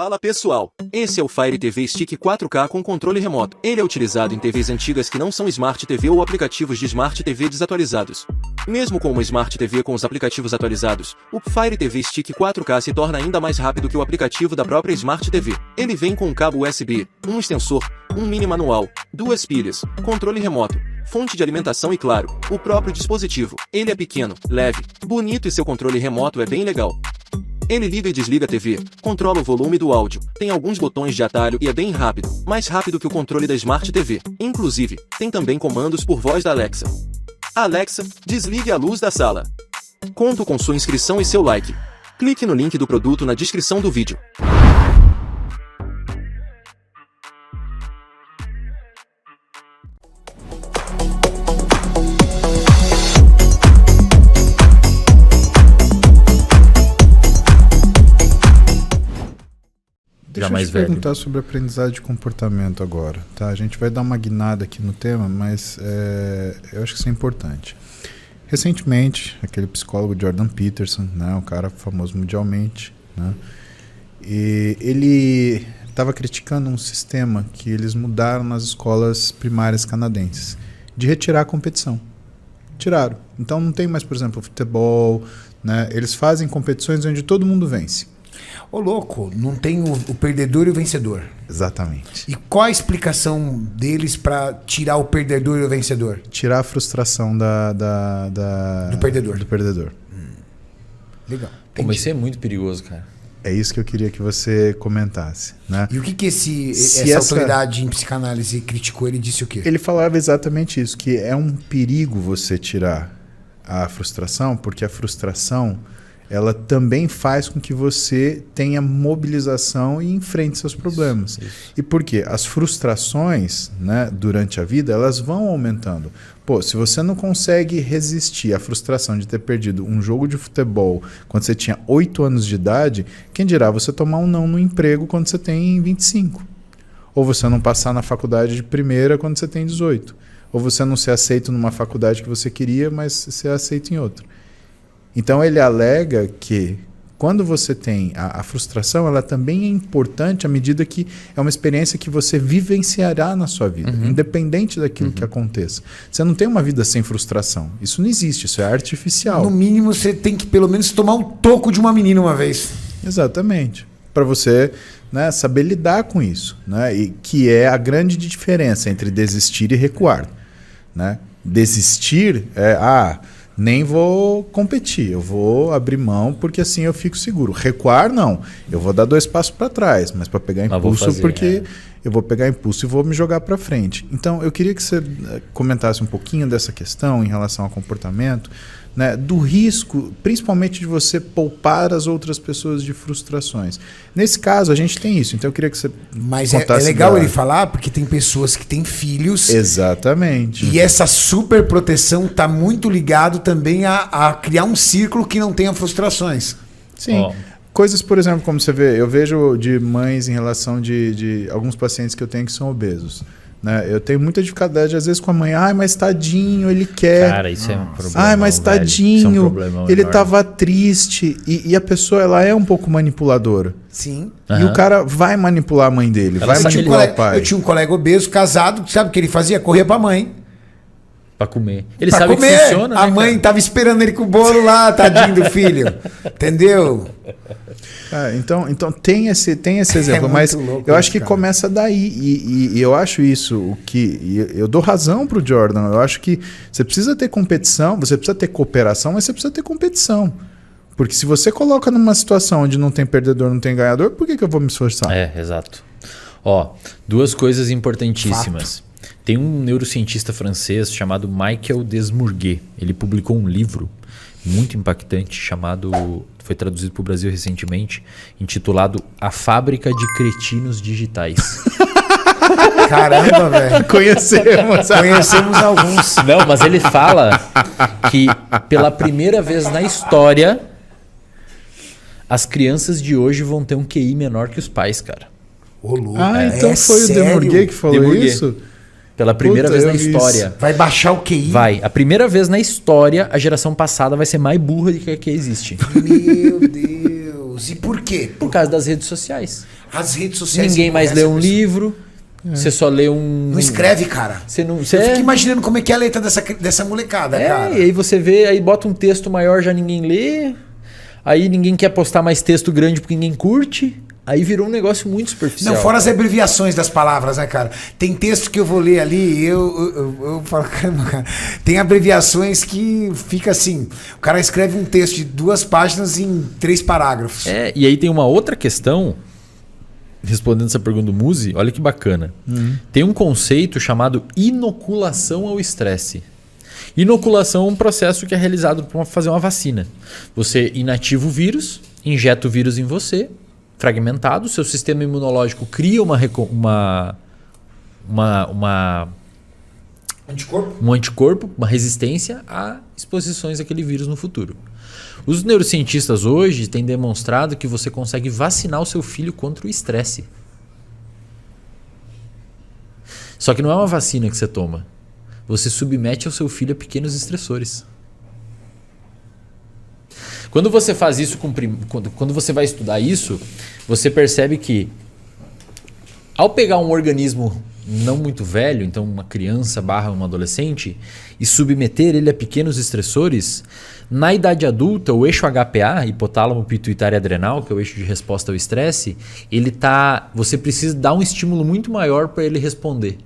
Fala pessoal, esse é o Fire TV Stick 4K com controle remoto. Ele é utilizado em TVs antigas que não são Smart TV ou aplicativos de Smart TV desatualizados. Mesmo com uma Smart TV com os aplicativos atualizados, o Fire TV Stick 4K se torna ainda mais rápido que o aplicativo da própria Smart TV. Ele vem com um cabo USB, um extensor, um mini manual, 2 pilhas, controle remoto, fonte de alimentação e claro, o próprio dispositivo. Ele é pequeno, leve, bonito e seu controle remoto é bem legal. Ele liga e desliga a TV, controla o volume do áudio, tem alguns botões de atalho e é bem rápido, mais rápido que o controle da Smart TV. Inclusive, tem também comandos por voz da Alexa. Alexa, desligue a luz da sala. Conto com sua inscrição e seu like. Clique no link do produto na descrição do vídeo. Deixa eu te perguntar sobre aprendizagem de comportamento agora, tá? A gente vai dar uma guinada aqui no tema, mas eu acho que isso é importante. Recentemente, aquele psicólogo Jordan Peterson, né, um cara famoso mundialmente, né, e ele estava criticando um sistema que eles mudaram nas escolas primárias canadenses, de retirar a competição. Tiraram. Então não tem mais, por exemplo, futebol, né? Eles fazem competições onde todo mundo vence. Ô louco, não tem o perdedor e o vencedor. Exatamente. E qual a explicação deles para tirar o perdedor e o vencedor? Tirar a frustração do perdedor. Do perdedor. Legal. Pô, mas isso é muito perigoso, cara. É isso que eu queria que você comentasse, né? E o que essa autoridade em psicanálise criticou? Ele disse o quê? Ele falava exatamente isso, que é um perigo você tirar a frustração, porque a frustração ela também faz com que você tenha mobilização e enfrente seus problemas. Isso. E por quê? As frustrações, né, durante a vida, elas vão aumentando. Pô, se você não consegue resistir à frustração de ter perdido um jogo de futebol quando você tinha 8 anos de idade, quem dirá você tomar um não no emprego quando você tem 25? Ou você não passar na faculdade de primeira quando você tem 18? Ou você não ser aceito numa faculdade que você queria, mas ser aceito em outra? Então ele alega que quando você tem a frustração, ela também é importante à medida que é uma experiência que você vivenciará na sua vida, independente daquilo que aconteça. Você não tem uma vida sem frustração. Isso não existe, isso é artificial. No mínimo você tem que pelo menos tomar um toco de uma menina uma vez. Exatamente. Para você, né, saber lidar com isso, né? E que é a grande diferença entre desistir e recuar, né? Desistir é... nem vou competir, eu vou abrir mão porque assim eu fico seguro. Recuar, não. Eu vou dar 2 passos para trás, mas para pegar impulso, eu vou pegar impulso e vou me jogar para frente. Então, eu queria que você comentasse um pouquinho dessa questão em relação ao comportamento, né, do risco, principalmente de você poupar as outras pessoas de frustrações. Nesse caso, a gente tem isso, então eu queria que você Mas é legal ele falar, porque tem pessoas que têm filhos. Exatamente. E essa super proteção está muito ligado também a criar um círculo que não tenha frustrações. Sim. Oh. Coisas, por exemplo, como você vê, eu vejo de mães em relação de alguns pacientes que eu tenho que são obesos. Né? Eu tenho muita dificuldade, às vezes, com a mãe. Ai, mas tadinho, ele quer. Cara, isso é um problema. Ai, mas tadinho, ele estava triste. E a pessoa, ela é um pouco manipuladora. Sim. E o cara vai manipular a mãe dele, vai manipular o pai. Eu tinha um colega obeso, casado, sabe o que ele fazia? Corria pra mãe. Pra comer. Ele sabe que funciona, né? A mãe tava esperando ele com o bolo lá, tadinho do filho. Entendeu? Então tem esse exemplo, mas eu acho que começa daí e eu acho isso eu dou razão pro Jordan. Eu acho que você precisa ter competição, você precisa ter cooperação, mas você precisa ter competição. Porque se você coloca numa situação onde não tem perdedor, não tem ganhador, por que eu vou me esforçar? Exato. Ó, 2 coisas importantíssimas. Fato. Tem um neurocientista francês chamado Michael Desmourguet. Ele publicou um livro muito impactante foi traduzido para o Brasil recentemente, intitulado A Fábrica de Cretinos Digitais. Caramba, velho. Conhecemos alguns. Não, mas ele fala que pela primeira vez na história as crianças de hoje vão ter um QI menor que os pais, cara. Ô, louco. Então foi sério? O Desmourguet que falou isso? Pela primeira vez na história. Vai baixar o QI? Vai. A primeira vez na história, a geração passada vai ser mais burra do que a que existe. Meu Deus. Deus. E por quê? Por causa das redes sociais. As redes sociais... Ninguém mais lê um livro, você só lê um... Não escreve, cara. Você não, Eu fico imaginando como é que é a letra dessa molecada, cara. E aí você vê, aí bota um texto maior, já ninguém lê. Aí ninguém quer postar mais texto grande porque ninguém curte. Aí virou um negócio muito superficial. Não, fora as abreviações das palavras, né, cara? Tem texto que eu vou ler ali, eu falo, caramba, cara. Tem abreviações que fica assim. O cara escreve um texto de 2 páginas em 3 parágrafos. E aí tem uma outra questão, respondendo essa pergunta do Muzi, olha que bacana. Tem um conceito chamado inoculação ao estresse. Inoculação é um processo que é realizado para fazer uma vacina. Você inativa o vírus, injeta o vírus em você, fragmentado, seu sistema imunológico cria um anticorpo, uma resistência a exposições àquele vírus no futuro. Os neurocientistas hoje têm demonstrado que você consegue vacinar o seu filho contra o estresse. Só que não é uma vacina que você toma. Você submete ao seu filho a pequenos estressores. Quando você faz isso quando você vai estudar isso, você percebe que ao pegar um organismo não muito velho, então uma criança / um adolescente, e submeter ele a pequenos estressores, na idade adulta, o eixo HPA, hipotálamo pituitário adrenal, que é o eixo de resposta ao estresse, você precisa dar um estímulo muito maior para ele responder.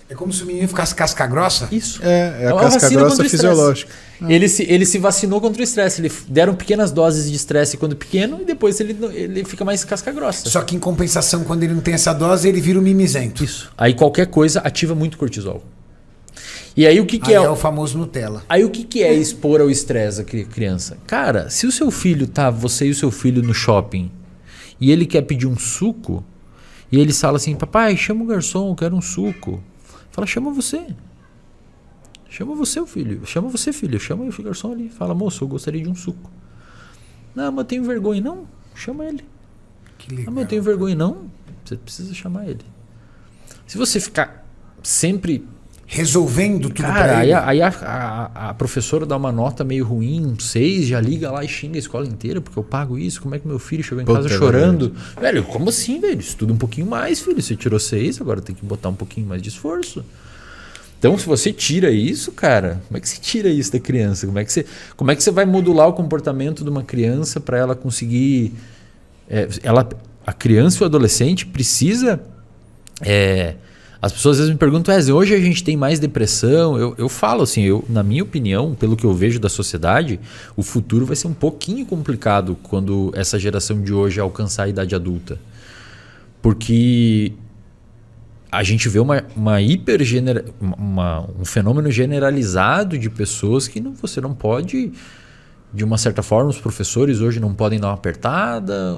É como se o menino ficasse casca grossa? Isso. É a casca grossa fisiológica. Ele se vacinou contra o estresse. Deram pequenas doses de estresse quando pequeno e depois ele fica mais casca grossa. Só que em compensação, quando ele não tem essa dose, ele vira um mimizento. Isso. Aí qualquer coisa ativa muito cortisol. E aí o que é o famoso Nutella. Aí o que é expor ao estresse a criança? Cara, se o seu filho você e o seu filho no shopping e ele quer pedir um suco e ele fala assim, papai, chama o garçom, eu quero um suco. Fala, chama você. Chama você, o filho. Chama você, filho. Chama o garçom ali. Fala, moço, eu gostaria de um suco. Não, mas eu tenho vergonha. Não, chama ele. Que legal. Não, mas eu tenho vergonha. Não, você precisa chamar ele. Se você ficar sempre... resolvendo tudo cara, pra ele. Aí a professora dá uma nota meio ruim, um 6, já liga lá e xinga a escola inteira, porque eu pago isso, como é que meu filho chegou em casa chorando? Velho, como assim, velho? Estuda um pouquinho mais, filho. Você tirou 6, agora tem que botar um pouquinho mais de esforço. Então, se você tira isso, cara, como é que você tira isso da criança? Como é que você vai modular o comportamento de uma criança para ela conseguir... a criança e o adolescente precisa... As pessoas às vezes me perguntam, hoje a gente tem mais depressão. Eu falo assim, na minha opinião, pelo que eu vejo da sociedade, o futuro vai ser um pouquinho complicado quando essa geração de hoje alcançar a idade adulta. Porque a gente vê um fenômeno generalizado de pessoas que você não pode, de uma certa forma, os professores hoje não podem dar uma apertada,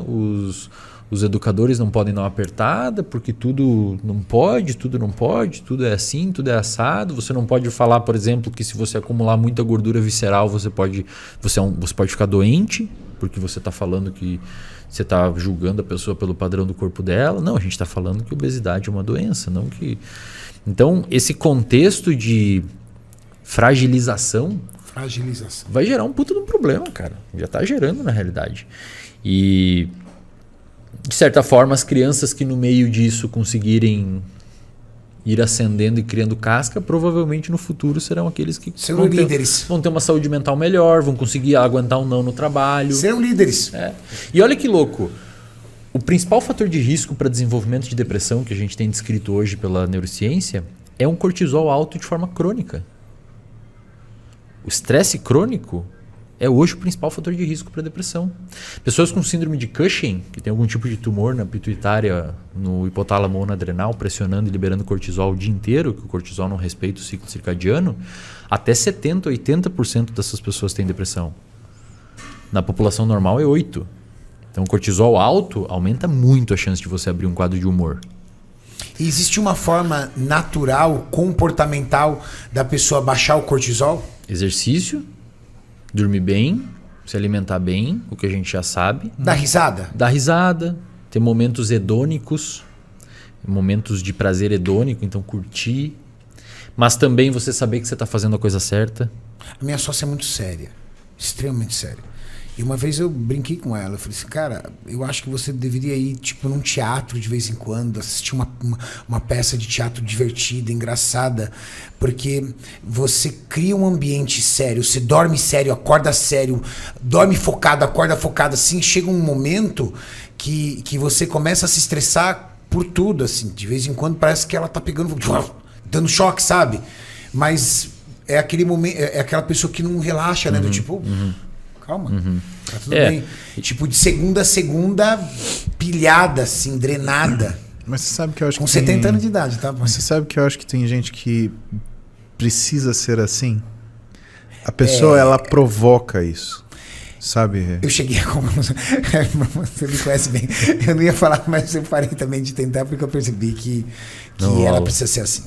os educadores não podem dar uma apertada porque tudo não pode, tudo é assim, tudo é assado. Você não pode falar, por exemplo, que se você acumular muita gordura visceral, você pode ficar doente, porque você está falando que você está julgando a pessoa pelo padrão do corpo dela. Não, a gente está falando que obesidade é uma doença, não que... Então, esse contexto de fragilização vai gerar um puta de um problema, cara. Já está gerando, na realidade. E... de certa forma, as crianças que no meio disso conseguirem ir ascendendo e criando casca, provavelmente no futuro serão aqueles que vão ter uma saúde mental melhor, vão conseguir aguentar um não no trabalho. Serão líderes. E olha que louco, o principal fator de risco para desenvolvimento de depressão que a gente tem descrito hoje pela neurociência é um cortisol alto de forma crônica. O estresse crônico é hoje o principal fator de risco para depressão. Pessoas com síndrome de Cushing, que tem algum tipo de tumor na pituitária, no hipotálamo ou na adrenal, pressionando e liberando cortisol o dia inteiro, que o cortisol não respeita o ciclo circadiano, até 70%, 80% dessas pessoas têm depressão. Na população normal é 8%. Então o cortisol alto aumenta muito a chance de você abrir um quadro de humor. E existe uma forma natural, comportamental, da pessoa baixar o cortisol? Exercício, dormir bem, se alimentar bem, o que a gente já sabe. Dar risada? Dar risada, ter momentos hedônicos, momentos de prazer hedônico, então curtir. Mas também você saber que você está fazendo a coisa certa. A minha sócia é muito séria, extremamente séria. E uma vez eu brinquei com ela, eu falei assim, cara, eu acho que você deveria ir, tipo, num teatro de vez em quando, assistir uma peça de teatro divertida, engraçada, porque você cria um ambiente sério, você dorme sério, acorda sério, dorme focado, acorda focado, assim, chega um momento que você começa a se estressar por tudo, assim, de vez em quando parece que ela tá pegando, dando choque, sabe? Mas é aquele momento, é aquela pessoa que não relaxa, né, do tipo... Calma, tá tudo bem. Tipo, de segunda a segunda, pilhada, assim, drenada. Mas você sabe que eu acho Com que 70 anos de idade, tá? Mas você sabe que eu acho que tem gente que precisa ser assim? A pessoa, ela provoca isso. Sabe? Eu cheguei a... Você me conhece bem. Eu não ia falar, mas eu parei também de tentar porque eu percebi que ela precisa ser assim.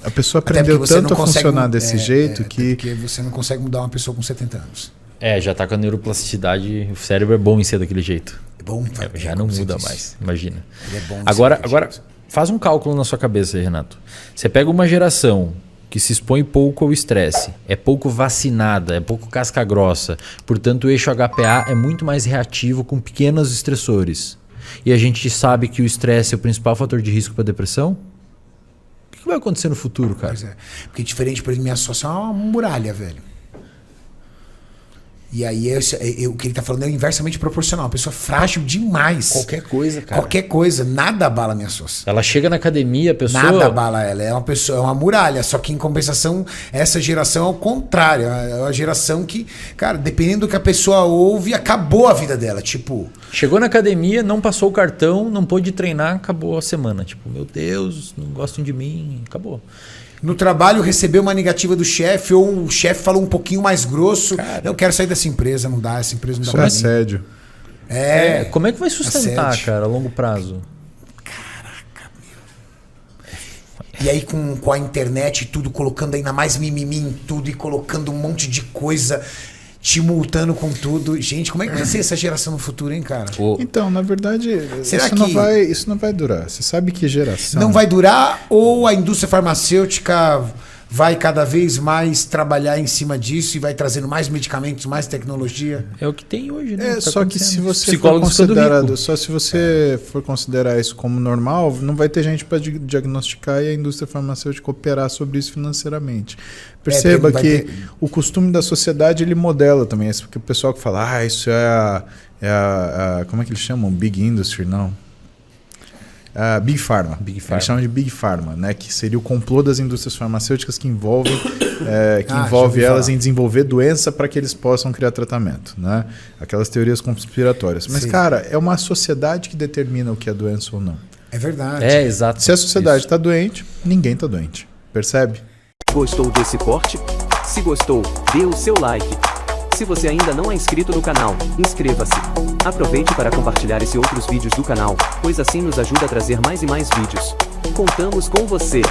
A pessoa Até aprendeu porque você tanto não a funcionar consegue, desse jeito que... Porque você não consegue mudar uma pessoa com 70 anos. Já tá com a neuroplasticidade, o cérebro é bom em ser daquele jeito. É bom? Já não muda mais, imagina. Ele é bom. Agora, faz um cálculo na sua cabeça, Renato. Você pega uma geração que se expõe pouco ao estresse, é pouco vacinada, é pouco casca grossa, portanto o eixo HPA é muito mais reativo com pequenos estressores. E a gente sabe que o estresse é o principal fator de risco para depressão? O que vai acontecer no futuro, cara? Pois é. Porque diferente, por exemplo, minha associação é uma muralha, velho. E aí, o que ele tá falando é inversamente proporcional. Uma pessoa frágil demais. Qualquer coisa, cara. Qualquer coisa. Nada abala a minha sócia. Ela chega na academia, a pessoa... Nada abala ela. É uma pessoa, é uma muralha. Só que, em compensação, essa geração é o contrário. É uma geração que, cara, dependendo do que a pessoa ouve, acabou a vida dela. Tipo... Chegou na academia, não passou o cartão, não pôde treinar, acabou a semana. Tipo, meu Deus, não gostam de mim, acabou. No trabalho, recebeu uma negativa do chefe, ou o chefe falou um pouquinho mais grosso. Cara, eu quero sair dessa empresa, não dá, essa empresa não dá Isso é assédio. Como é que vai sustentar, assédio, cara, a longo prazo? Caraca, meu. E aí com a internet e tudo, colocando ainda mais mimimi em tudo e colocando um monte de coisa, te multando com tudo. Gente, como é que vai ser essa geração no futuro, hein, cara? Então, na verdade, Será isso não vai durar. Você sabe que geração... Não vai durar, ou a indústria farmacêutica vai cada vez mais trabalhar em cima disso e vai trazendo mais medicamentos, mais tecnologia? É o que tem hoje, né? Só que se você for considerado, se você for considerar isso como normal, não vai ter gente para diagnosticar e a indústria farmacêutica operar sobre isso financeiramente. Perceba que o costume da sociedade ele modela também. Porque o pessoal que fala, isso é a como é que eles chamam? Big Industry, não. Big Pharma. Eles chamam de Big Pharma, né? Que seria o complô das indústrias farmacêuticas que envolve elas em desenvolver doença para que eles possam criar tratamento, né? Aquelas teorias conspiratórias. Mas, cara, é uma sociedade que determina o que é doença ou não. É verdade. Exato. Se a sociedade está doente, ninguém está doente. Percebe? Gostou desse corte? Se gostou, dê o seu like. Se você ainda não é inscrito no canal, inscreva-se. Aproveite para compartilhar esse e outros vídeos do canal, pois assim nos ajuda a trazer mais e mais vídeos. Contamos com você!